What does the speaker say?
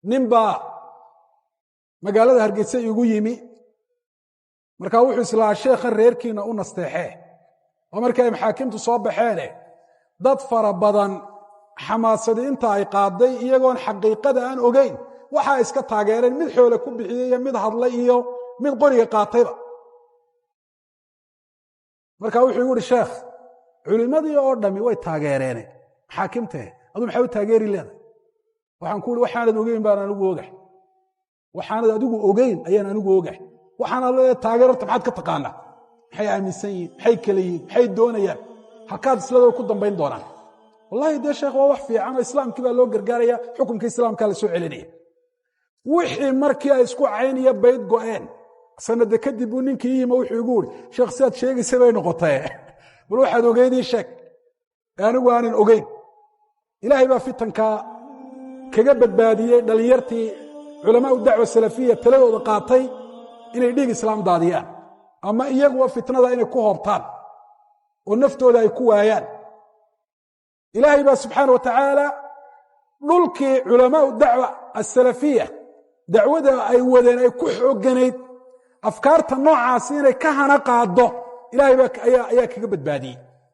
ninbaa magaalada Hargeysa igu yimi markaa wuxuu islaa sheekhan reerkiina u nasteexee oo markay maxaakimtu soo baxeen dad fara badan xamaasadi inta ay qaaday iyagoon xaqiiqada aan ogeyn waxa iska taageereen mid xoolo ku bixiyay mid hadlay iyo mid qoriga qaatayba markaa wuxuu igu yiri sheekh culimadii oo dhami way taageereen xaakimte adu maxay u taageeri leedahay waxaan ku yiri waxaanad ogeyn baan anigu ogahay waxaanad adigu ogeyn ayaan anigu ogahay waxaan la taageerta maxaad ka taqaanaa maxay aaminsan yihiin maxay kale yihiin maxay doonayaan halkaad isladoo ku dambayn doonaan wallahi de sheekh waa wax fiican oo islaamkii baa loo gargaaraya xukunka islaamka la soo celinaya wixii markii ay isku cayniya bayd go'een sanad kadib uu ninkii yima wuxuu igu yiri sheekh saad sheegaysay bay noqotay bal waxaad ogeydii sheeg anigu aanan ogeyn ilaahay baa fitanka kaga badbaadiyay dhalinyartii culamaa u dacwa salafiya taladooda qaatay inay dhiig islaam daadiyaan ama iyagu fitnada inay ku hoobtaan oo naftooda ay ku waayaan ilaahay baa subxaanahu wa tacaala dhulkii culamaa u dacwa as-salafiya dacwada ay wadeen ay ku xooganayd afkaarta noocaas inay ka hana qaado ilaahay baa ayaa kaga badbaadiyay